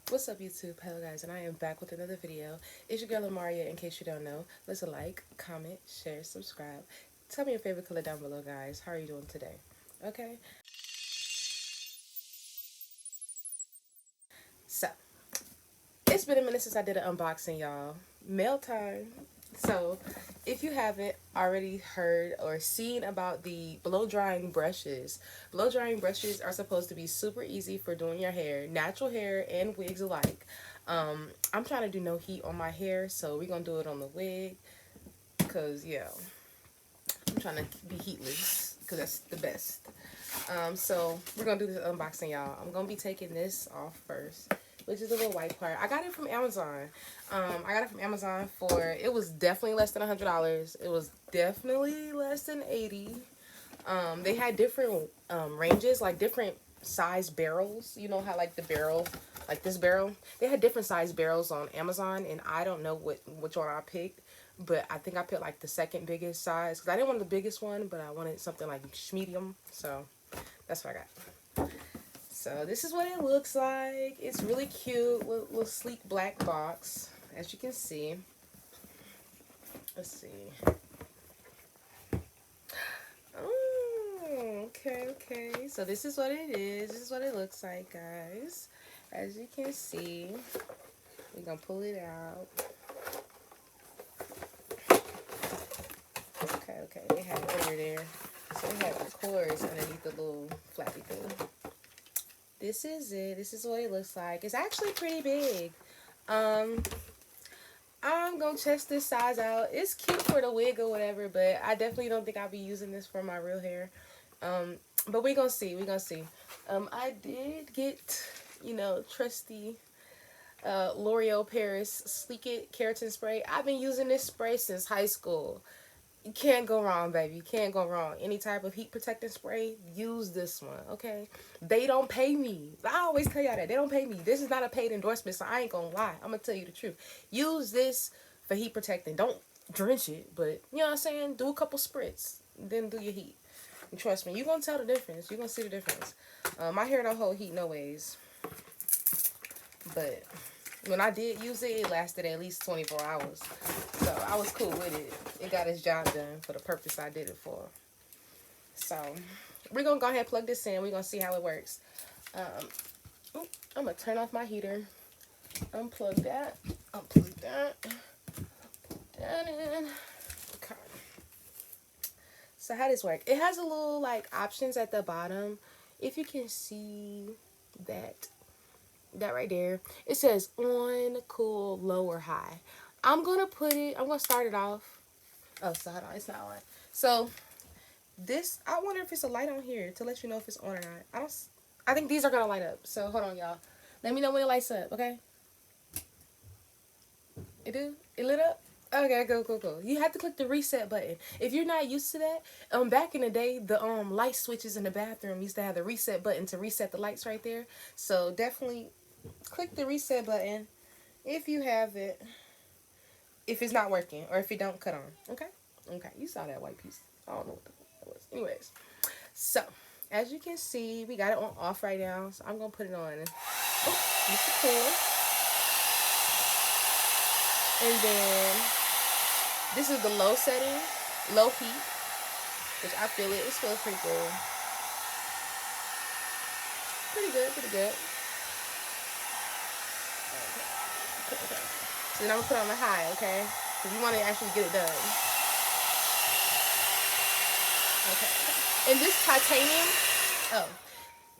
What's up YouTube? Hello guys, and I am back with another video. It's your girl Amaria, in case you don't know. Let's like, comment, share, subscribe. Tell me your favorite color down below, guys. How are you doing today? Okay? So, it's been a minute since I did an unboxing, y'all. Mail time. So, if you haven't already heard or seen about the blow drying brushes are supposed to be super easy for doing your hair, natural hair and wigs alike. I'm trying to do no heat on my hair, so we're gonna do it on the wig, cause yeah, I'm trying to be heatless, cause that's the best. So we're gonna do this unboxing, y'all. I'm gonna be taking this off first, which is the little white part. I got it from Amazon. I got it from Amazon for, it was definitely less than $100. It was definitely less than 80. They had different ranges, like different size barrels. You know how like the barrel, like this barrel, they had different size barrels on Amazon, and I don't know which one I picked, but I think I picked like the second biggest size because I didn't want the biggest one, but I wanted something like medium, so that's what I got. So this is what it looks like. It's really cute, little sleek black box, as you can see. Let's see. Okay. So this is what it is. This is what it looks like, guys. As you can see, we're gonna pull it out. Okay. They have it over there. So they have the cords underneath the little flappy thing. This is it. This is what it looks like. It's actually pretty big. I'm gonna test this size out. It's cute for the wig or whatever, but I definitely don't think I'll be using this for my real hair. But we're gonna see. I did get, trusty L'Oreal Paris Sleek It Keratin Spray. I've been using this spray since high school. You can't go wrong, baby. You can't go wrong. Any type of heat protecting spray, use this one, okay? They don't pay me. I always tell y'all that. They don't pay me. This is not a paid endorsement, so I ain't gonna lie. I'm gonna tell you the truth. Use this for heat protecting. Don't drench it, but, you know what I'm saying? Do a couple spritz, then do your heat. And trust me, you're gonna tell the difference. You're gonna see the difference. My hair don't hold heat no ways. But when I did use it, it lasted at least 24 hours. So I was cool with it. It got its job done for the purpose I did it for. So we're going to go ahead and plug this in. We're going to see how it works. I'm going to turn off my heater. Unplug that. Unplug that. Put that in. Okay. So how does this work? It has a little like options at the bottom. If you can see that right there, it says on, cool, low, or high. I'm gonna start it off. Oh, so hold on, it's not on. So this, I wonder if it's a light on here to let you know if it's on or not. I think these are gonna light up. So hold on, y'all. Let me know when it lights up, okay? It do? It lit up? Okay, cool. You have to click the reset button. If you're not used to that, back in the day, the light switches in the bathroom used to have the reset button to reset the lights right there. So definitely click the reset button if you have it, if it's not working, or if it don't cut on. Okay, you saw that white piece. I don't know what that was. Anyways, so as you can see, we got it on off right now, so I'm gonna put it on. Oh, this is cool. And then this is the low setting, low heat, which I feel it feels pretty good. Pretty good. Okay. So then I'm gonna put on the high, okay? Because you want to actually get it done. Okay. And this titanium,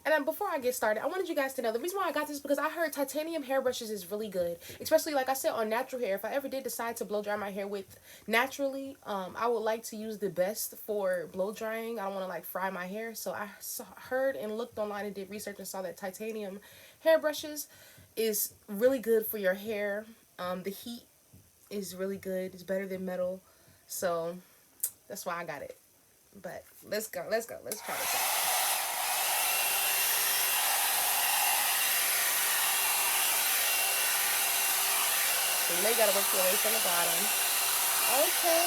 and then before I get started, I wanted you guys to know the reason why I got this is because I heard titanium hairbrushes is really good, especially like I said on natural hair. If I ever did decide to blow dry my hair with naturally, I would like to use the best for blow drying. I don't want to like fry my hair, so I heard and looked online and did research and saw that titanium hairbrushes is really good for your hair. The heat is really good. It's better than metal, so that's why I got it. But let's go. Let's try this out. So you know you gotta work your way from the bottom. Okay.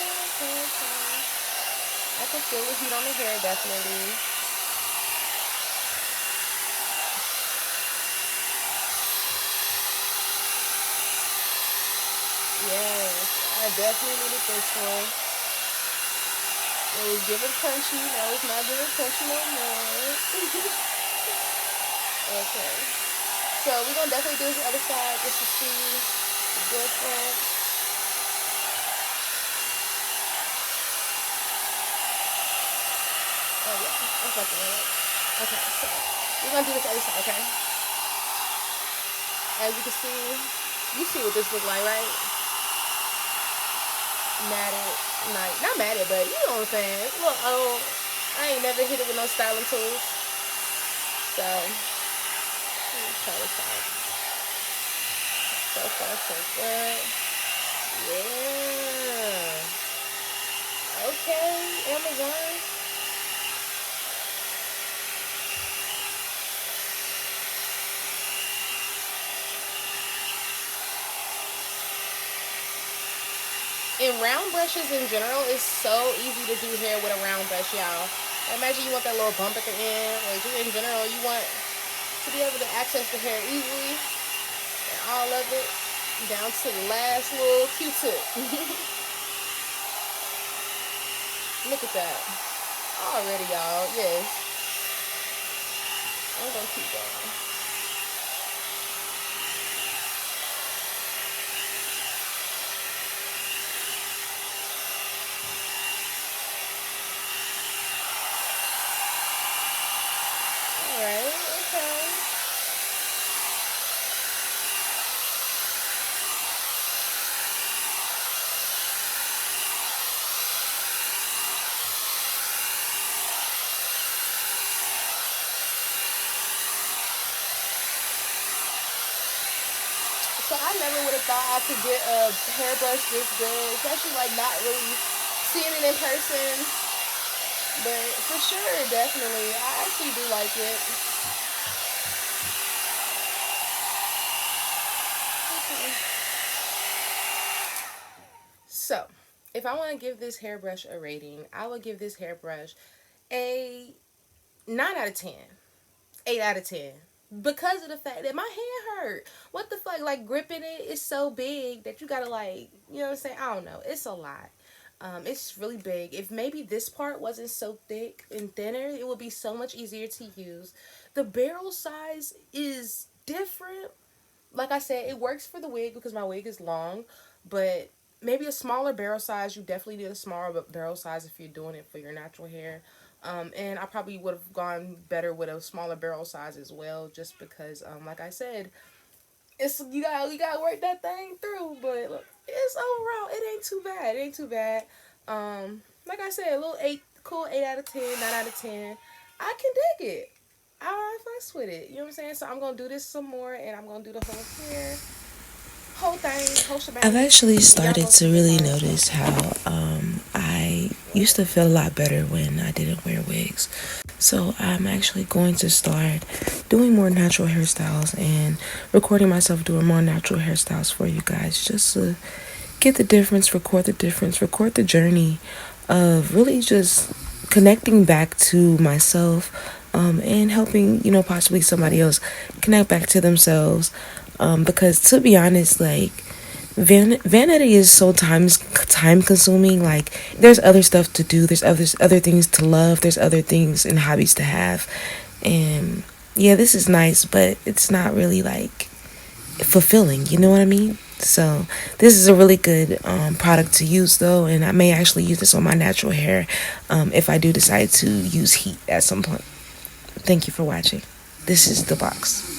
I can feel the heat on the hair, definitely. I definitely needed this one. It was giving crunchy. Now it's not giving crunchy no more. Okay. So we're gonna definitely do this other side just to see the difference. Oh yeah, that's like it. Okay, so we're gonna do this other side, okay? As you can see, you see what this look like, right? Matted, not matted, but you know what I'm saying. Look, oh, I ain't never hit it with no styling tools. So, let me try this out. So far, so good. Yeah. Okay, Amazon. And round brushes in general is so easy to do hair with a round brush, y'all. Imagine you want that little bump at the end, or just in general, you want to be able to access the hair easily, and all of it, down to the last little Q-tip. Look at that. Already, y'all. Yes. I'm gonna keep going. Alright, okay. So I never would have thought I could get a hairbrush this good, especially like not really seeing it in person. But for sure, definitely, I actually do like it. Okay. So, if I want to give this hairbrush a rating, I would give this hairbrush a 9 out of 10. 8 out of 10. Because of the fact that my hand hurt. What the fuck? Like, gripping it is so big that you gotta, like, you know what I'm saying? I don't know. It's a lot. It's really big. If maybe this part wasn't so thick and thinner, it would be so much easier to use. The barrel size is different. Like I said, it works for the wig because my wig is long, but maybe a smaller barrel size. You definitely need a smaller barrel size if you're doing it for your natural hair. And I probably would have gone better with a smaller barrel size as well, just because, like I said, it's you gotta work that thing through. But look, it's overall it ain't too bad. It ain't too bad. Like I said, a little cool 8 out of 10, 9 out of 10. I can dig it. I fucks with it. You know what I'm saying? So I'm gonna do this some more, and I'm gonna do the whole hair, whole thing, whole shebang. I've actually And y'all started gonna to see it really by yourself. notice how I used to feel a lot better when I didn't wear wigs. So I'm actually going to start doing more natural hairstyles and recording myself doing more natural hairstyles for you guys, just to get the difference, record the journey of really just connecting back to myself, and helping, possibly somebody else connect back to themselves. Because to be honest, like, vanity is so time consuming. Like, there's other stuff to do, there's other things to love, there's other things and hobbies to have. And yeah, this is nice, but it's not really like fulfilling, you know what I mean? So this is a really good product to use, though, and I may actually use this on my natural hair, if I do decide to use heat at some point. Thank you for watching. This is the box.